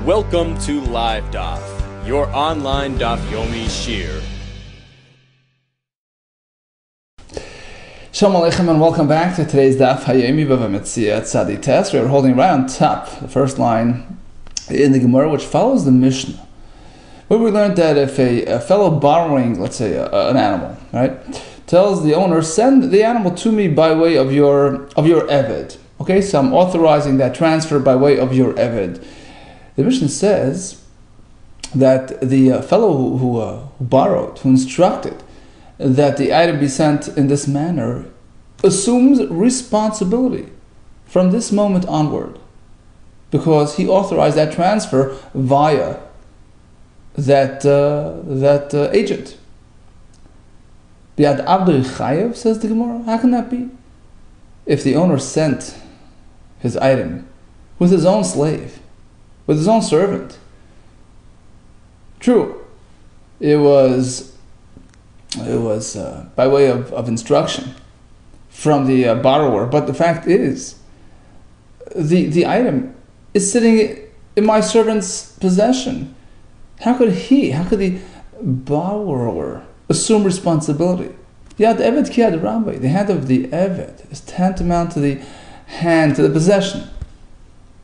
Welcome to Live DAF, your online DAF Yomi Shir. Shalom Aleichem and welcome back to today's DAF Hayomi Bava Metzia Tzadi Test. We are holding right on top, the first line in the Gemara, which follows the Mishnah, where we learned that if a fellow borrowing, let's say an animal, right, tells the owner, send the animal to me by way of your eved. Okay, so I'm authorizing that transfer by way of your eved. The Mishnah says that the fellow who borrowed, who instructed that the item be sent in this manner, assumes responsibility from this moment onward, because he authorized that transfer via that agent. Biad Abdul Chayev, says the Gemara. How can that be? If the owner sent his item with his own slave, with his own servant, true, it was by way of instruction from the borrower, but the fact is, the item is sitting in my servant's possession. How could the borrower assume responsibility? Yad Eved ki Yad Rabbi, the hand of the Eved is tantamount to the hand, to the possession.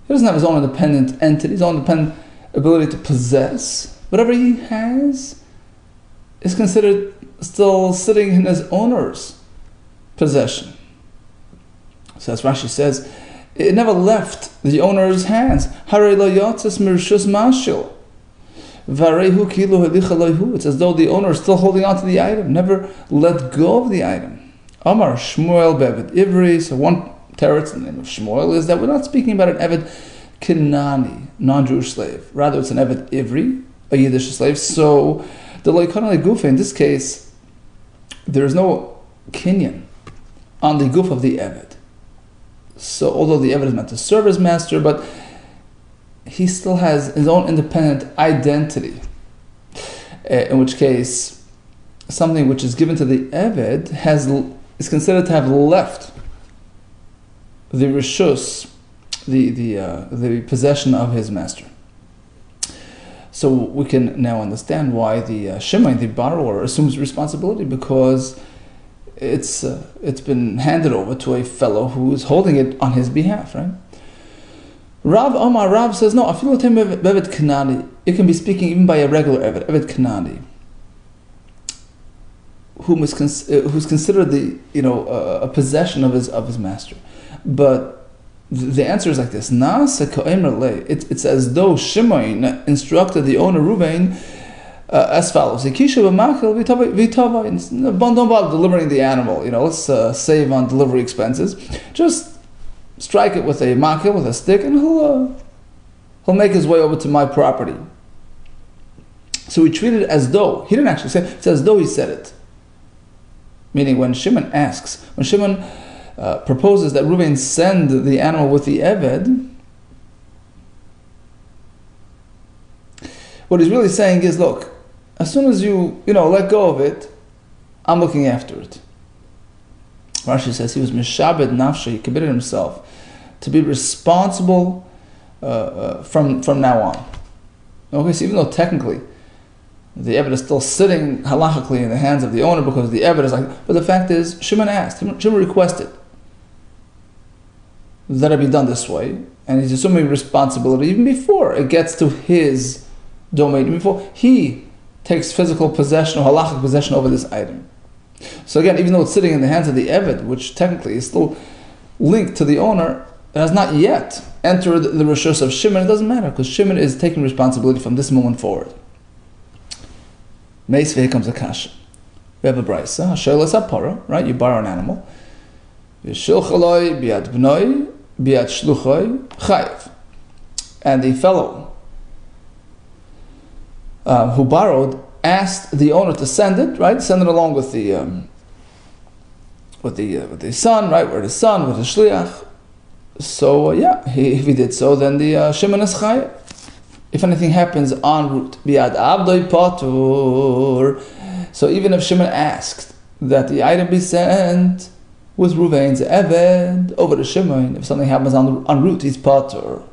He doesn't have his own independent entity, his own independent ability to possess. Whatever he has is considered still sitting in his owner's possession. So as Rashi says, it never left the owner's hands. Harei lo yotzes mirshus mashil. Varehu kilu helicha loihu. It's as though the owner is still holding on to the item, never let go of the item. Amar Shmuel be'eved ivri. So one teretz in the name of Shmuel is that we're not speaking about an eved Kenani, non-Jewish slave. Rather, it's an eved ivri, a Yiddish slave. So the loikana gufa, in this case, there is no kinyan on the guf of the eved. So although the eved is meant to serve his master, but he still has his own independent identity. In which case, something which is given to the eved is considered to have left the rishus, the possession of his master. So we can now understand why the Shimon, the borrower, assumes responsibility, because it's been handed over to a fellow who is holding it on his behalf, right? Rav says, no, afilotem evet kanani. It can be speaking even by a regular evet kanani, who's considered a possession of his master. But the answer is like this: it's as though Shimon instructed the owner Ruvain as follows: don't bother delivering the animal. Let's save on delivery expenses. Just strike it with a makil, with a stick, and he'll make his way over to my property. So he treated it as though he didn't actually say it. It's as though he said it. Meaning, when Shimon proposes that Reuven send the animal with the eved, what he's really saying is, look, as soon as you let go of it, I'm looking after it. Rashi says he was mishabed nafshe, he committed himself to be responsible from now on. Okay, so even though technically the eved is still sitting halachically in the hands of the owner, because the eved is but the fact is, Shimon requested that it be done this way, and he's assuming responsibility even before it gets to his domain, even before he takes physical possession or halachic possession over this item. So again, even though it's sitting in the hands of the eved, which technically is still linked to the owner, it has not yet entered the rishus of Shimon. It doesn't matter, because Shimon is taking responsibility from this moment forward. Meis, here comes a kasha. We have a brisa. Hashelas hapara, right? You borrow an animal. V'shilchaloi biad bnoi biad shluchoi chayiv. And the fellow who borrowed asked the owner to send it, right? Send it along with the son, right? With the son, with the shliach. So if he did so, then the Shimon is chayiv. If anything happens en route, biad abdoi patur. So even if Shimon asked that the item be sent with Ruvain's eved over to Shimon, if something happens en route, he's patur.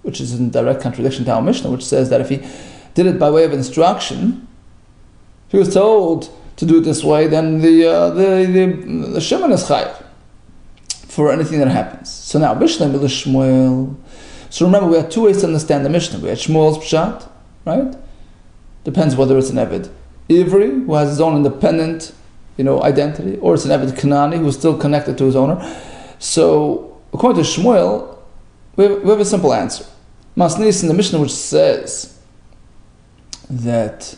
which is in direct contradiction to our Mishnah, which says that if he did it by way of instruction, if he was told to do it this way, then the Shimon is chayav for anything that happens. So now, Mishnah Mila Shmuel. So remember, we had two ways to understand the Mishnah. We had Shmuel's pshat, right? Depends whether it's an Eved Ivri, who has his own independent, identity, or it's an Eved Kanani, who's still connected to his owner. So, according to Shmuel, we have a simple answer. Masnis in the Mishnah, which says that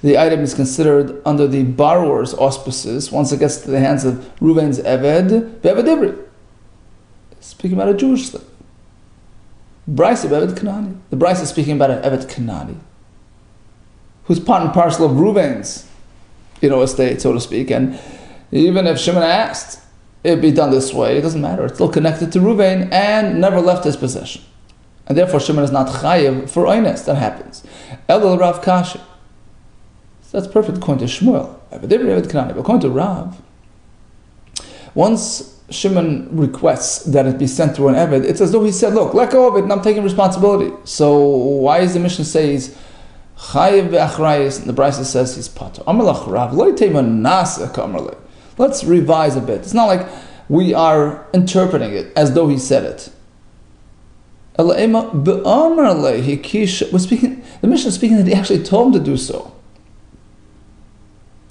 the item is considered under the borrower's auspices once it gets to the hands of Reuven's Eved, Eved Ivri. Speaking about a Jewish slave. Bryce of Eved Kanani. The Bryce is speaking about an Eved Kanani, who's part and parcel of Reuven's, estate, so to speak. And even if Shimon asked it be done this way, it doesn't matter. It's still connected to Reuven and never left his possession. And therefore Shimon is not chayiv for oines. That happens. Elul Rav Kashi. So that's perfect according to Shmuel. But according to Rav, once Shimon requests that it be sent through an Eved, it's as though he said, look, let go of it and I'm taking responsibility. So why is the Mishnah say he's chayiv ve'achrayis, and the Brisa says he's patur? Amalach Rav, lo yitema nasa k'amarle. Let's revise a bit. It's not like we are interpreting it as though he said it. We're speaking, the Mishnah is speaking that he actually told him to do so.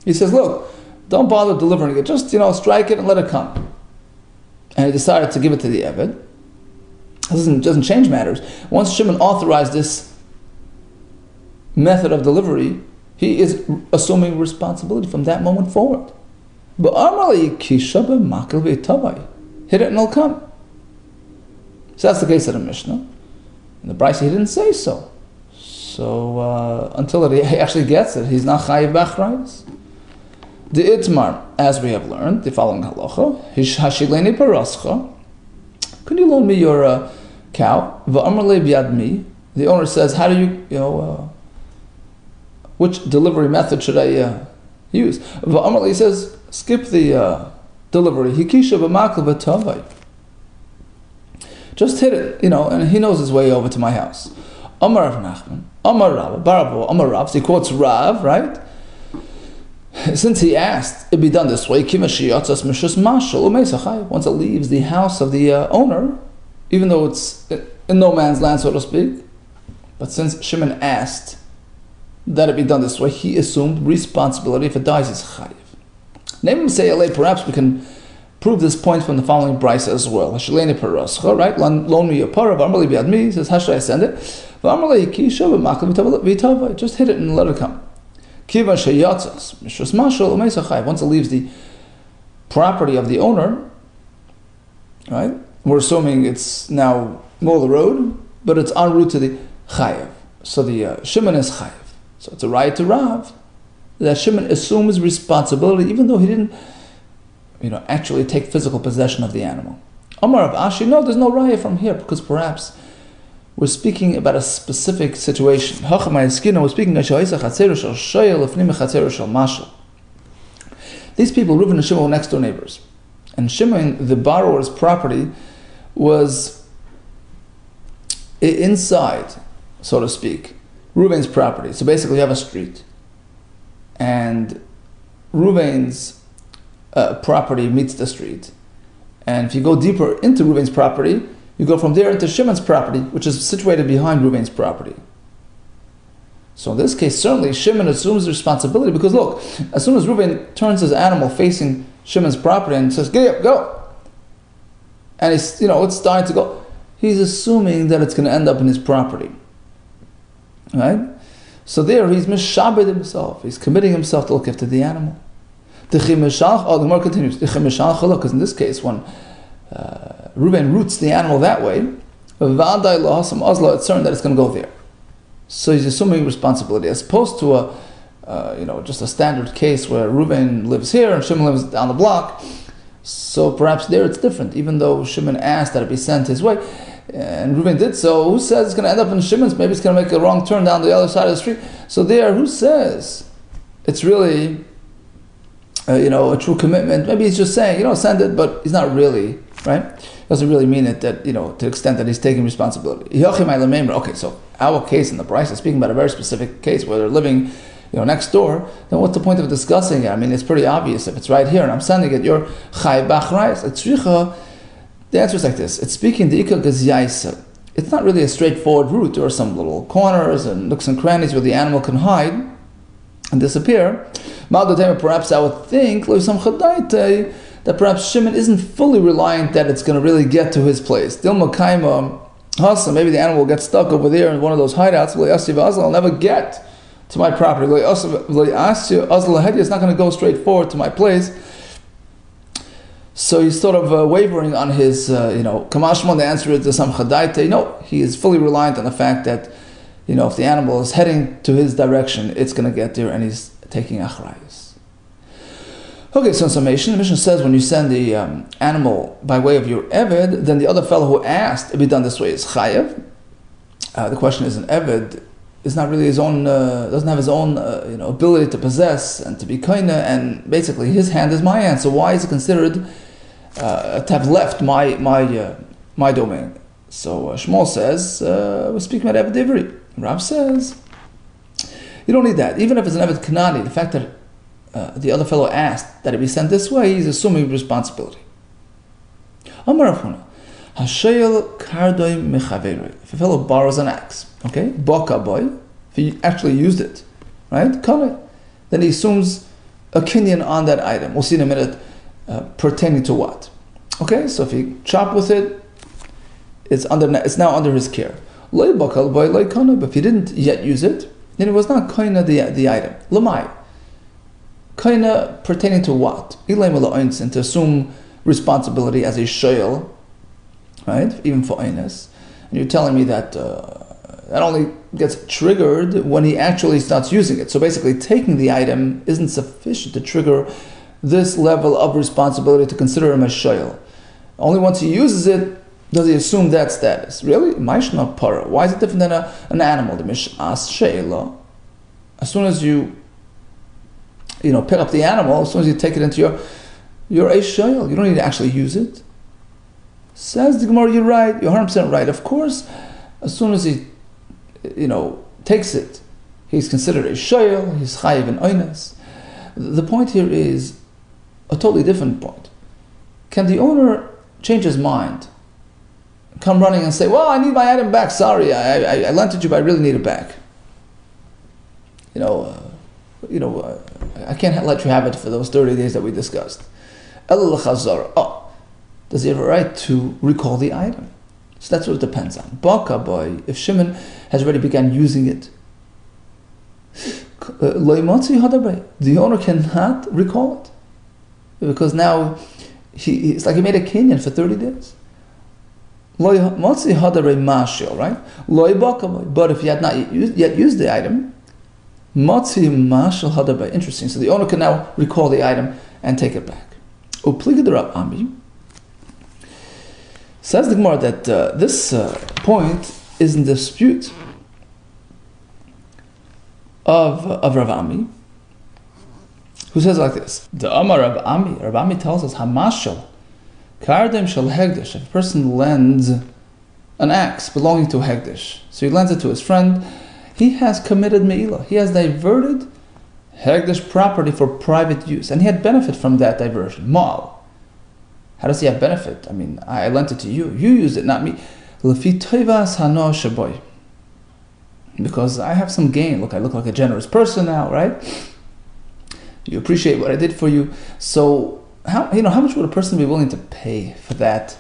He says, look, don't bother delivering it. Just, strike it and let it come. And he decided to give it to the Eved. It doesn't change matters. Once Shimon authorized this method of delivery, he is assuming responsibility from that moment forward. But hit it and it'll come. So that's the case of the Mishnah. And the Brisa, he didn't say so. So until he actually gets it, he's not chayiv b'achrayis. The Itmar, as we have learned, the following halacha, hashileni parascha. Can you loan me your cow? V'amar b'yad mi. The owner says, how do you, which delivery method should I use? V'amar, he says, skip the delivery. Hikisha b'makal v'tavai. Just hit it, and he knows his way over to my house. Amar Rav Nachman, Amar Rav, Barabo, Amar Rav. So he quotes Rav, right? Since he asked it be done this way, once it leaves the house of the owner, even though it's in no man's land, so to speak, but since Shimon asked that it be done this way, he assumed responsibility. If it dies, it's chayiv. Name him say perhaps we can prove this point from the following brisa as well. Right? Loan me your parah. He says, how should I send it? Just hit it and let it come. Once it leaves the property of the owner, right? We're assuming it's now middle of the road, but it's en route to the chayiv. So the Shimon is chayiv. So it's a right to Rav that Shimon assumes responsibility, even though he didn't, actually take physical possession of the animal. Amar Rav Ashi, no, there's no raya from here, because perhaps we're speaking about a specific situation. We're speaking these people, Reuven and Shimon, were next door neighbors. And Shimon, the borrower's property, was inside, so to speak, Reuven's property. So basically you have a street. And Reuven's property meets the street. And if you go deeper into Reuven's property, you go from there into Shimon's property, which is situated behind Reuven's property. So in this case, certainly Shimon assumes responsibility, because look, as soon as Reuven turns his animal facing Shimon's property and says, "Get up, go," and it's starting to go, he's assuming that it's going to end up in his property, right? So there, he's mishabed himself. He's committing himself to look after the animal. The Gemara continues. Because in this case, when Reuven roots the animal that way, it's certain that it's going to go there. So he's assuming responsibility, as opposed to just a standard case where Reuven lives here and Shimon lives down the block. So perhaps there it's different. Even though Shimon asked that it be sent his way, and Reuven did so, who says it's going to end up in Shimon's? Maybe it's going to make a wrong turn down the other side of the street. So there, who says it's really a true commitment? Maybe he's just saying, send it, but he's not really right? Doesn't really mean it that, to the extent that he's taking responsibility. Okay, so our case in the Bryce is speaking about a very specific case where they're living, next door. Then what's the point of discussing it? I mean, it's pretty obvious if it's right here and I'm sending it. You're chay b'achrayis. The answer is like this: it's speaking the ikar gazyaisa. It's not really a straightforward route. There are some little corners and nooks and crannies where the animal can hide and disappear. Perhaps I would think that perhaps Shimon isn't fully reliant that it's going to really get to his place. Maybe the animal will get stuck over there in one of those hideouts. I'll never get to my property. It's not going to go straight forward to my place. So he's sort of wavering on his, Kamashman, the answer is the Sam Chadaite. No, he is fully reliant on the fact that, if the animal is heading to his direction, it's going to get there, and he's taking achrayus. Okay, so in summation, the Mishnah says when you send the animal by way of your Eved, then the other fellow who asked to be done this way is chayev. The question is, an Eved is not really his own, doesn't have his own, ability to possess and to be kaina, and basically his hand is my hand. So why is it considered to have left my domain? So Shmuel says we're speaking about Eved Ivri. Rav says you don't need that. Even if it's an Eved Kanani, the fact that the other fellow asked that it be sent this way, he's assuming responsibility. Amar Rav Huna, Hashayel Kardoi Mechaveri. If a fellow borrows an axe, okay, Boka boy, if he actually used it, right, Kale, then he assumes a kinyan on that item. We'll see in a minute pertaining to what. Okay, so if he chopped with it, it's now under his care. Loi Bokal boy, loi Kana, but if he didn't yet use it, then it was not Kaina the item. Lamai. Kaina pertaining to what? And to assume responsibility as a shayel, right? Even for Einis. And you're telling me that that only gets triggered when he actually starts using it. So basically taking the item isn't sufficient to trigger this level of responsibility to consider him as shayel. Only once he uses it does he assume that status. Really? Maishna para. Why is it different than an animal? The mish'as shayla. As soon as you pick up the animal, as soon as you take it into your a shayel, you don't need to actually use it. Says the Gemara, you're right, you're 100% right. Of course, as soon as he, takes it, he's considered a shayel, he's chayiv and oynas. The point here is a totally different point. Can the owner change his mind, come running and say, well, I need my item back, sorry, I lent it to you, but I really need it back. I can't let you have it for those 30 days that we discussed. Does he have a right to recall the item? So that's what it depends on. Baka boy, if Shimon has already begun using it, the owner cannot recall it. Because now it's like he made a kinyan for 30 days. Right? But if he had not yet used the item, interesting. So the owner can now recall the item and take it back. Says the Gemara that this point is in dispute of Rav Ami, who says like this: the Amar Rav Ami tells us Hamashal Kardem Shal Hegdish. If a person lends an axe belonging to a Hegdish, so he lends it to his friend, he has committed Me'ilah. He has diverted Hegdish property for private use, and he had benefit from that diversion. Ma'al. How does he have benefit? I mean, I lent it to you. You used it, not me. Because I have some gain. Look, I look like a generous person now, right? You appreciate what I did for you. So, how much would a person be willing to pay for that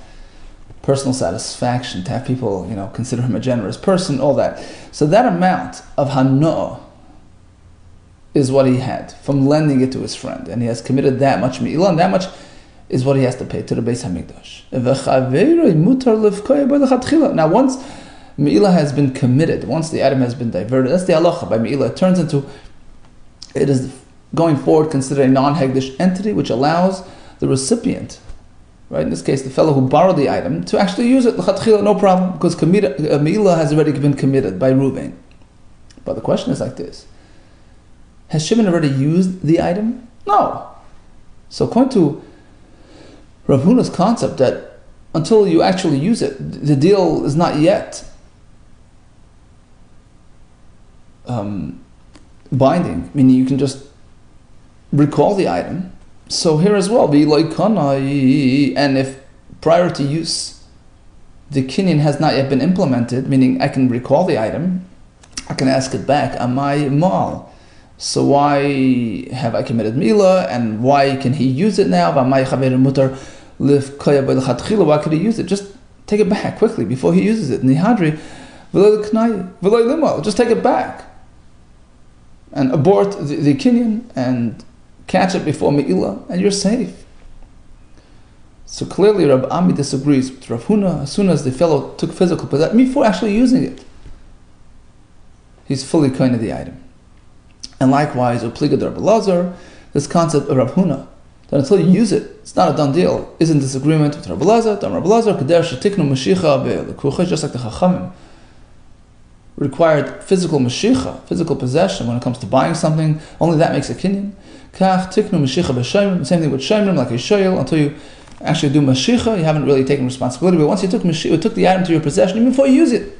personal satisfaction, to have people, consider him a generous person, all that. So that amount of hanoah is what he had from lending it to his friend, and he has committed that much me'ilah, and that much is what he has to pay to the Beis Hamikdash. Now, once me'ilah has been committed, once the item has been diverted, that's the halacha by me'ilah. It turns into, it is going forward considered a non-hegdish entity, which allows the recipient, right, in this case the fellow who borrowed the item, to actually use it, no problem, because me'ilah has already been committed by Ruvain. But the question is like this: has Shimon already used the item? No. So according to Rav Huna's concept that until you actually use it, the deal is not yet binding, meaning you can just recall the item. So here as well, and if prior to use the kinyan has not yet been implemented, meaning I can recall the item, I can ask it back, am I mal? So why have I committed mila, and why can he use it now? Why could he use it? Just take it back quickly before he uses it. Just take it back and abort the kinyan and catch it before meila, and you're safe. So clearly Rabbi Ami disagrees with Rav Huna. As soon as the fellow took physical possession, before actually using it, he's fully kohen of the item. And likewise, Upliga Rabbi Lazar, this concept of Rav Huna, that until you use it, it's not a done deal, is in disagreement with Rabbi Lazar. Rabbi Lazar, Kader Shetiknu Mashicha be'lekucha, just like the Chachamim required physical mashicha, physical possession when it comes to buying something. Only that makes a kinyan. Kach tiknu mashicha b'shayim. Same thing with shayim, like a shayil. Until you actually do mashicha, you haven't really taken responsibility. But once you took the item to your possession, even before you use it,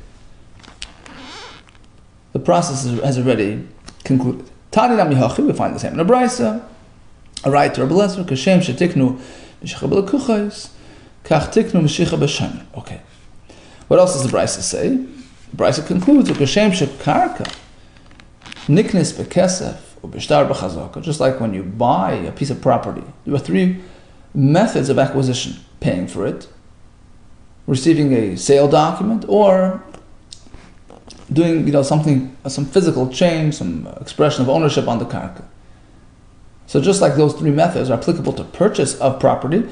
the process has already concluded. Tani nam yihachi, we find the same in a braysa. A right to Rabbi Lezer, kashem shetiknu mashicha b'lekuchais, kach tiknu mashicha b'shayim. Okay. What else does the braysa say? The braysa concludes, kashem shekarka niknis bekesef. Just like when you buy a piece of property, there are three methods of acquisition: paying for it, receiving a sale document, or doing something, some physical change, some expression of ownership on the karka. So just like those three methods are applicable to purchase of property,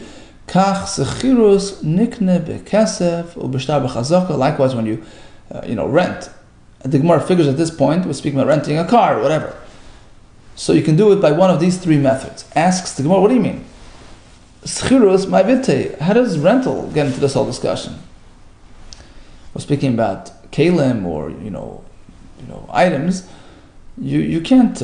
likewise when you rent. The Gemara figures at this point we're speaking about renting a car or whatever. So you can do it by one of these three methods. Asks the Gemara, what do you mean? Schirus my vite. How does rental get into this whole discussion? We're speaking about kalim or items. You can't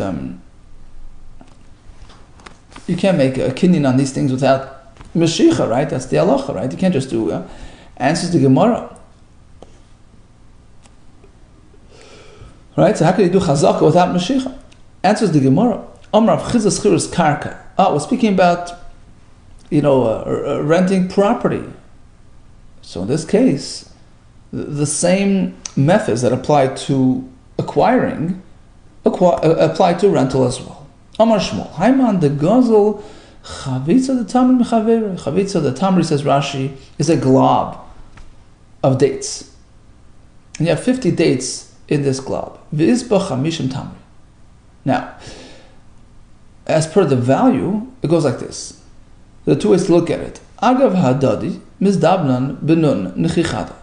make a kinyan on these things without mashicha, right? That's the halacha, right? You can't just do answers the Gemara. Right? So how can you do chazaka without mashicha? Answers the Gemara. Amrav chizas chirus karka. We're speaking about, renting property. So in this case, the same methods that apply to acquiring apply to rental as well. Amar Shmuel, Haiman the Gazel Chavitza the Tamri Mechaver. Chavitza the Tamri, says Rashi, is a glob of dates, and you have 50 dates in this glob. V'izba chamishim tamri. Now, as per the value, it goes like this. There are two ways to look at it. Agav hadadi mizdabnan benun nechichada.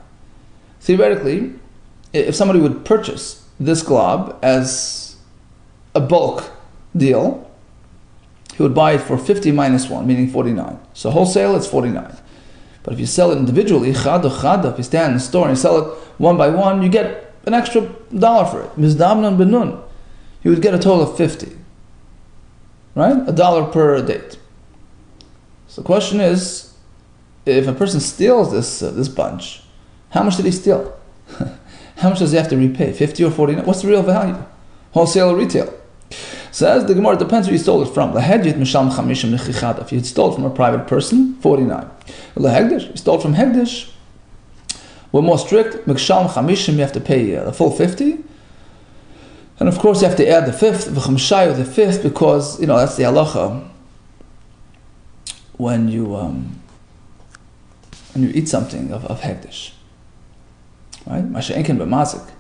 Theoretically, if somebody would purchase this glob as a bulk deal, he would buy it for 50 minus 1, meaning 49. So wholesale, it's 49. But if you sell it individually, chada, if you stand in the store and you sell it one by one, you get an extra $1 for it. Mizdabnan benun. You would get a total of 50. Right? $1 per date. So the question is, if a person steals this bunch, how much did he steal? How much does he have to repay? 50 or 49? What's the real value? Wholesale or retail? Says the Gemara, it depends who you stole it from. If you stole it from a private person, 49. You stole it from Hegdish, we're more strict. You have to pay the full 50. And of course you have to add the fifth, the fifth, because that's the halacha when you eat something of Hegdish. Right? Masha'enken b'mazik.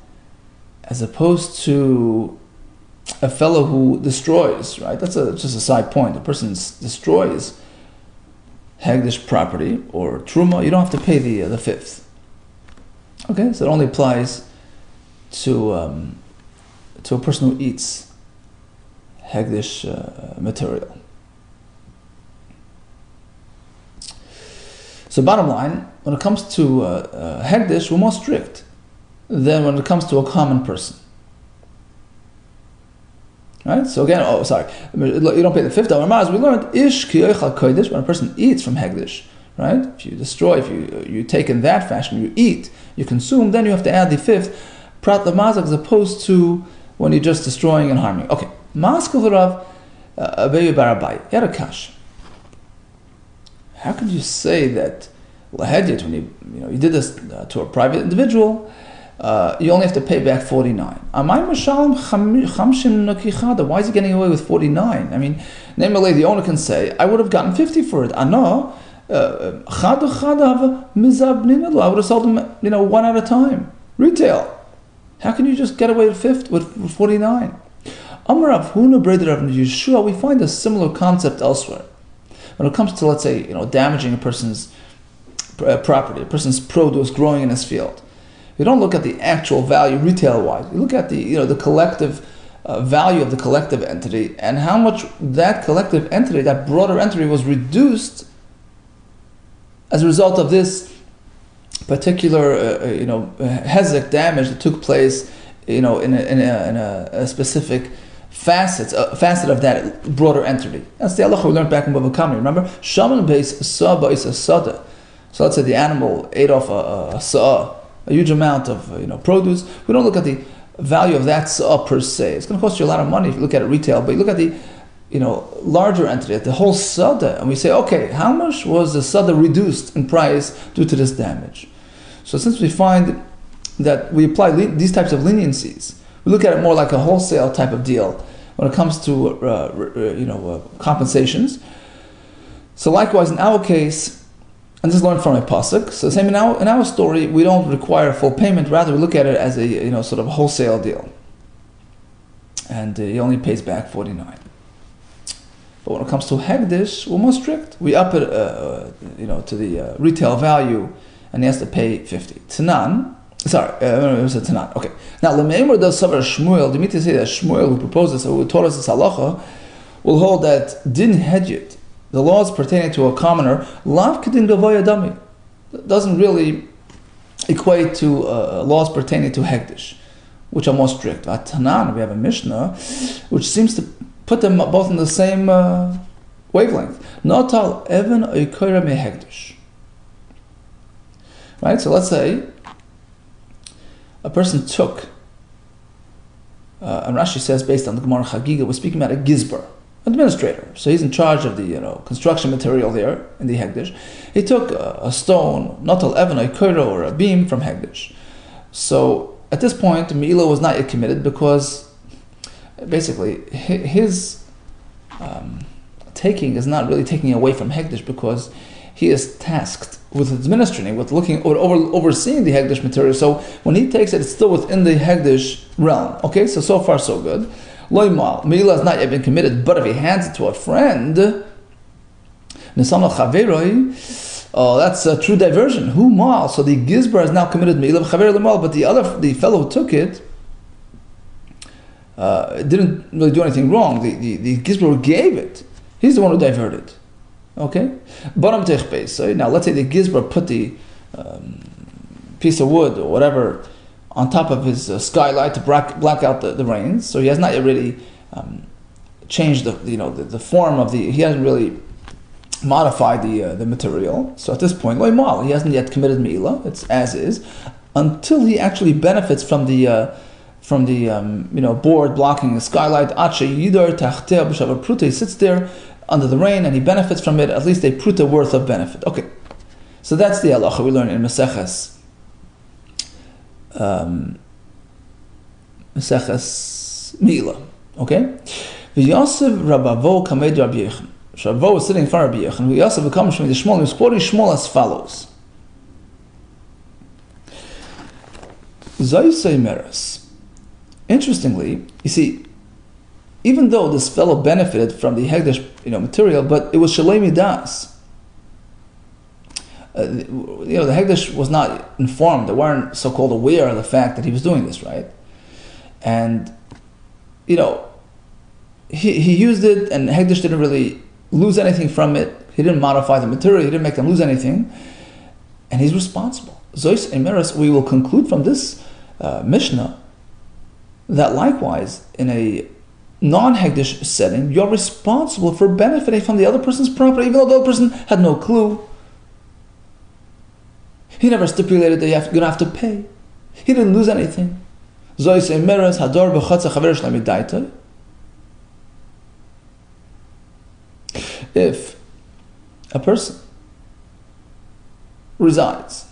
As opposed to a fellow who destroys, right? That's just a side point. A person destroys Hegdish property or Truma, you don't have to pay the fifth. Okay, so it only applies to a person who eats Hegdish material. So bottom line, when it comes to Hegdish, we're more strict than when it comes to a common person. Right? So again, you don't pay the $50. As we learned, ish ki yochal kodesh, when a person eats from Hegdish, right? If you destroy, if you take in that fashion, you eat, you consume, then you have to add the fifth, prat lemazak, as opposed to when you're just destroying and harming. Okay, maskal v'rav Abaye barabai yarakash. How could you say that lahedyet, when you did this to a private individual, you only have to pay back 49? Why is he getting away with 49? I mean, namely, the owner can say, I would have gotten 50 for it. I would have sold them, one at a time. Retail. How can you just get away with 49? Amar Rav Huna Breder Rav Yeshua, we find a similar concept elsewhere. When it comes to, let's say, damaging a person's property, a person's produce growing in his field, you don't look at the actual value retail-wise. You look at the collective value of the collective entity and how much that collective entity, that broader entity, was reduced as a result of this particular hezek damage that took place, in a specific facet of that broader entity. That's the halacha we learned back in Bava Metzia. Remember, shaman base saba is a sada. So let's say the animal ate off a sa'a, a huge amount of produce. We don't look at the value of that sa'a per se. It's going to cost you a lot of money if you look at it retail, but you look at the larger entity, at the whole sada, and we say, okay, how much was the sada reduced in price due to this damage? So since we find that we apply these types of leniencies, we look at it more like a wholesale type of deal when it comes to compensations. So likewise, in our case, and this is learned from a pasuk. So same in our story, we don't require full payment. Rather, we look at it as a sort of wholesale deal, and he only pays back 49. But when it comes to hegdish, we're more strict. We up it, to the retail value, and he has to pay 50. Tanan. Sorry, it was a Tanan. Okay. Now, Lemeimer does suffer Shmuel. Do you mean to say that Shmuel, who proposed this, who taught us this halacha, will hold that din hedyet, the laws pertaining to a commoner, lav kedin gavoya dami, doesn't really equate to laws pertaining to hegdish, which are more strict. At Tanan, we have a Mishnah, which seems to put them both in the same wavelength. Notal even oikoira me hegdish. Right. So let's say a person took, and Rashi says, based on the Gemara Chagiga, we're speaking about a gizbar, administrator. So he's in charge of the construction material there in the Hegdish. He took a stone, natal evan, a koiro, or a beam from Hegdish. So at this point, Me'ilah was not yet committed because basically his taking is not really taking away from Hegdish, because he is tasked with administrating, with looking or overseeing the Hegdish material. So when he takes it, it's still within the Hegdish realm. Okay, so far so good. Loimal, Me'ilah has not yet been committed, but if he hands it to a friend, Nisana Chaveroi, that's a true diversion. Who mal? So the Gizbar has now committed Me'ilah Chaver Limal, but the fellow who took it didn't really do anything wrong. The Gizbar gave it. He's the one who diverted. Okay? So now let's say the Gizbar put the piece of wood or whatever on top of his skylight to black out the rains. So he has not yet really changed the form of he hasn't really modified the material. So at this point, he hasn't yet committed Me'ilah. It's as is, until he actually benefits from the board blocking the skylight. He sits there under the rain and he benefits from it, at least a pruta worth of benefit. Okay, so that's the halacha we learn in Maseches Me'ilah. Okay, v'yosef Rabavo kamed Rabbi Yechon. Rabavo was sitting in front of Rabbi Yechon. V'yosef comes from the Shmuel. He was quoting Shmuel as follows: Zaysei meres. Interestingly, you see, even though this fellow benefited from the Hegdish material, but it was Shalei Midas. The Hegdish was not informed; they weren't so-called aware of the fact that he was doing this, right? And he used it, and Hegdish didn't really lose anything from it. He didn't modify the material; he didn't make them lose anything, and he's responsible. Zois Emeres, we will conclude from this Mishnah that likewise in a non-Hegdish setting, you're responsible for benefiting from the other person's property, even though the other person had no clue. He never stipulated that you're going to have to pay. He didn't lose anything. If a person resides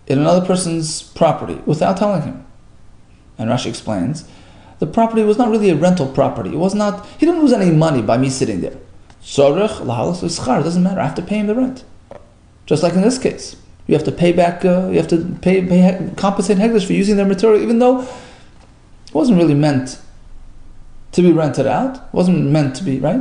in another person's property without telling him, and Rashi explains, the property was not really a rental property. It was not. He didn't lose any money by me sitting there. It doesn't matter. I have to pay him the rent. Just like in this case, you have to pay back. You have to compensate Hegdish for using their material, even though it wasn't really meant to be rented out. It wasn't meant to be, right?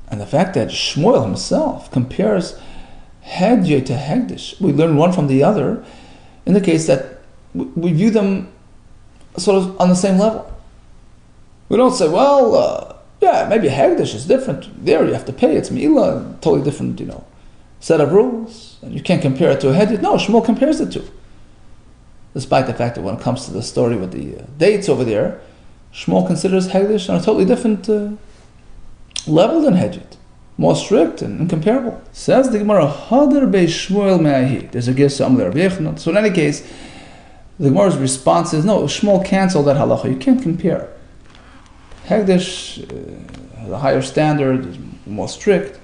And the fact that Shmuel himself compares Hedye to Hegdish, we learn one from the other, indicates that we view them sort of on the same level. We don't say, well, yeah, maybe Hegdish is different. There you have to pay. It's Mi'ila, totally different, set of rules. And you can't compare it to a Hedye. No, Shmuel compares the two. Despite the fact that when it comes to the story with the dates over there, Shmuel considers Hegdish on a totally different level than Hedye. More strict and incomparable. Says the Gemara, Hadar be Shmuel me'ahi. There's a Gisa Amr Rabbi Yehuda. So in any case, the Gemara's response is, no, Shmuel canceled that halacha. You can't compare. Hegdish has a higher standard, is more strict,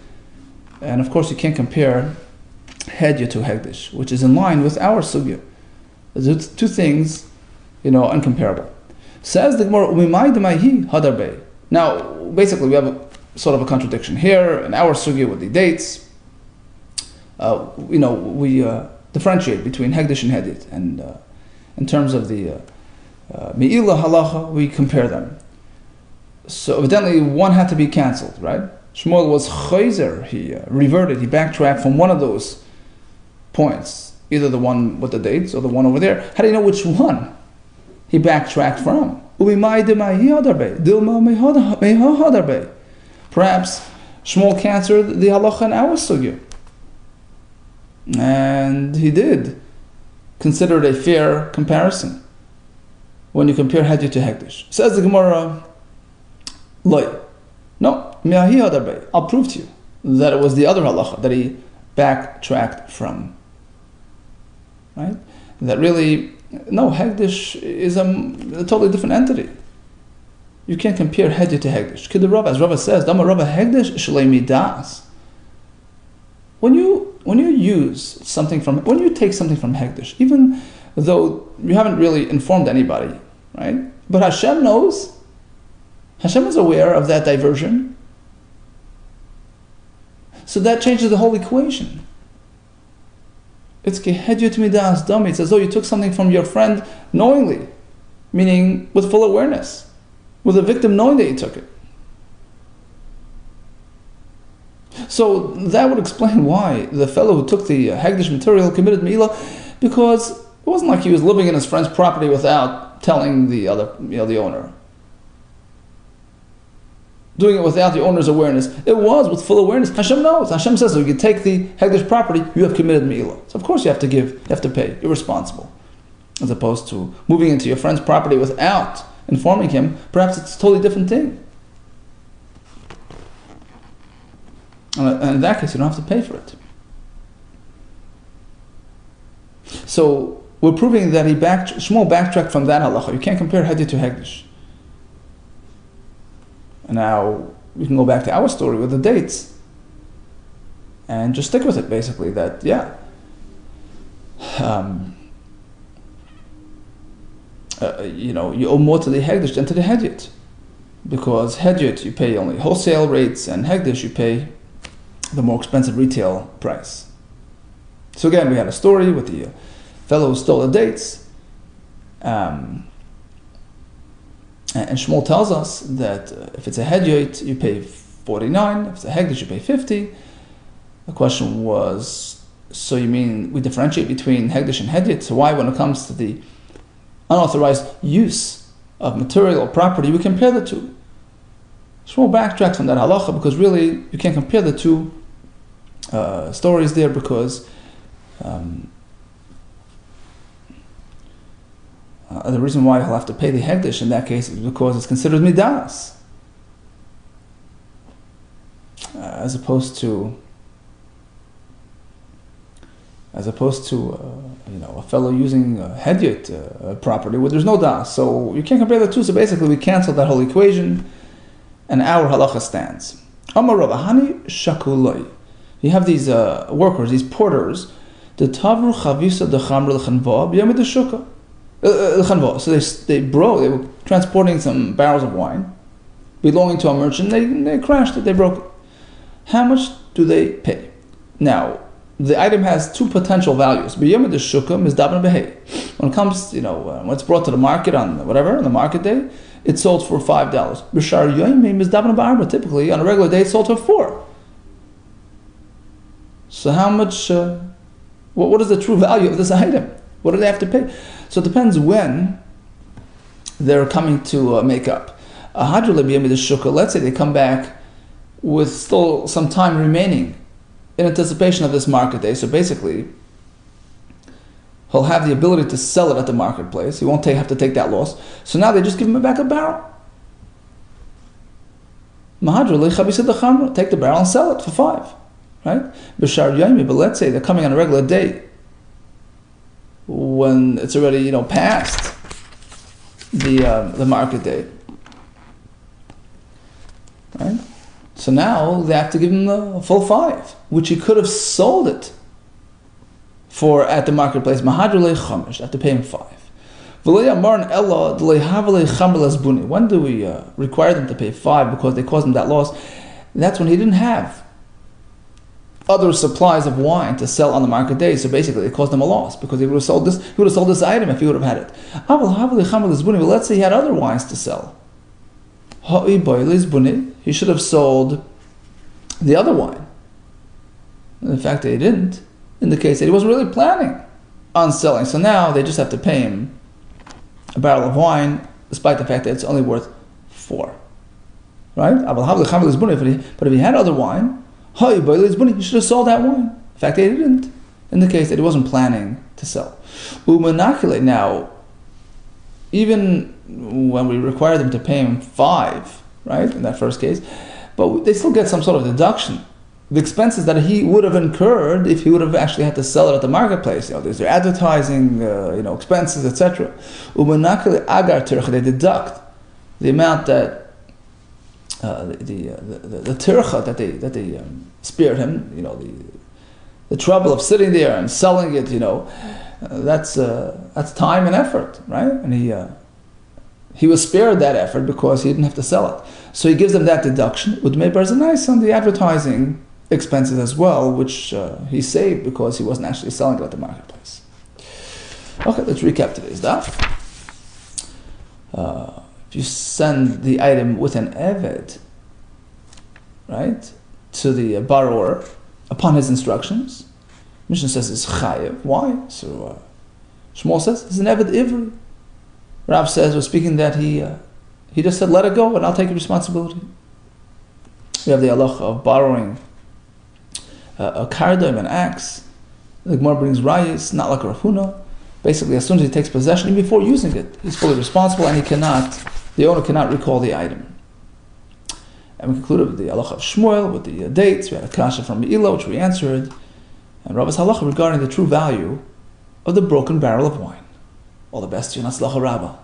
and of course you can't compare Hedye to Hegdish, which is in line with our sugya. There's two things, uncomparable. Says the Gemara, Umimai d'maihi hadar be. Now, basically we have sort of a contradiction here in our sugya with the dates. We differentiate between Hegdish and Hedye, and in terms of the Me'ila halacha, we compare them. So evidently one had to be cancelled, right? Shmuel was chayzer, he reverted, he backtracked from one of those points, either the one with the dates or the one over there. How do you know which one he backtracked from? Perhaps Shmuel canceled the halacha in our sugya, and he did consider it a fair comparison when you compare Hedye to Hegdish. Says the Gemara, no, I'll prove to you that it was the other halacha that he backtracked from. Right? That really, no, Hegdish is a totally different entity. You can't compare Hedye to Hegdish. Kid Rava, as Rava says, Dama Rava Hegdish shalei midas. When you take something from Hegdish, even though you haven't really informed anybody, right? But Hashem knows. Hashem is aware of that diversion. So that changes the whole equation. It's Hedye midas dami. It's as though you took something from your friend knowingly, meaning with full awareness, with the victim knowing that you took it. So that would explain why the fellow who took the Hegdish material committed Me'ila, because it wasn't like he was living in his friend's property without telling the other, the owner. Doing it without the owner's awareness. It was with full awareness. Hashem knows. Hashem says, so if you take the Hegdish property, you have committed Me'ila. So of course you have to give, you have to pay. You're responsible. As opposed to moving into your friend's property without informing him, perhaps it's a totally different thing. And in that case, you don't have to pay for it. So we're proving that Shmuel backtracked from that halacha. You can't compare Hedye to Hegdish. And now we can go back to our story with the dates and just stick with it, basically. That you owe more to the Hegdish than to the Hedye, because Hedye you pay only wholesale rates, and Hegdish you pay the more expensive retail price. So again, we had a story with the fellow who stole the dates, and Shmuel tells us that if it's a Hedye, you pay 49, if it's a Hegdish, you pay 50. The question was, so you mean we differentiate between Hegdish and Hedye? So why, when it comes to the unauthorized use of material or property, we compare the two? Shmuel backtracks on that halacha because really you can't compare the two stories there, because the reason why he'll have to pay the Hegdish in that case is because it's considered midas. as opposed to a fellow using hedyot property where there's no das. So you can't compare the two. So basically, we cancel that whole equation, and our halacha stands. Amar Rabba Hani shakuloi. You have these workers, these porters. The tavru chavisa de chamr l'chanva b'yamid shuka l'chanva. So they were transporting some barrels of wine belonging to a merchant. They crashed it. They broke it. How much do they pay? Now, the item has two potential values. B'yamid shuka mizdaben behay. When it comes, when it's brought to the market on the market day, it's sold for $5. B'shar yoyim mizdaben ba'arba. Typically, on a regular day, it's sold for $4. So how much? What is the true value of this item? What do they have to pay? So it depends when they're coming to make up. Let's say they come back with still some time remaining in anticipation of this market day. So basically, he'll have the ability to sell it at the marketplace. He won't have to take that loss. So now they just give him back a barrel. Take the barrel and sell it for $5. Right? But let's say they're coming on a regular day when it's already past the market day. Right? So now they have to give him the full $5, which he could have sold it for at the marketplace. They have to pay him $5. When do we require them to pay $5 because they caused him that loss? That's when he didn't have other supplies of wine to sell on the market day. So basically it caused him a loss because he would have sold this item if he would have had it. Let's say he had other wines to sell. He should have sold the other wine. And the fact that he didn't indicates that he wasn't really planning on selling. So now they just have to pay him a barrel of wine, despite the fact that it's only worth $4. Right? But if he had other wine, he should have sold that wine. In fact, he didn't indicate that he wasn't planning to sell. Now, even when we require them to pay him $5, right, in that first case, but they still get some sort of deduction. The expenses that he would have incurred if he would have actually had to sell it at the marketplace. There's their advertising, expenses, etc. They deduct the amount that the tircha that they spared him. The trouble of sitting there and selling it. That's time and effort, right? And he was spared that effort because he didn't have to sell it. So he gives them that deduction. Would make nice on the advertising expenses as well, which he saved because he wasn't actually selling it at the marketplace. Okay, let's recap today's DAF. If you send the item with an eved, right, to the borrower upon his instructions, Mishnah says it's chayev. Why? So Shmuel says it's an eved ivri. Rav says we're speaking that he just said let it go and I'll take responsibility. We have the halacha of borrowing a kardim, an axe. The Gemara brings rayis, not like a Rav Huna. Basically, as soon as he takes possession, even before using it, he's fully responsible, and the owner cannot recall the item. And we concluded with the halacha of Shmuel, with the dates. We had a kasha from Me'ilah, which we answered, and Rabbi's halacha regarding the true value of the broken barrel of wine. All the best to you, Natzlacha Rabbah.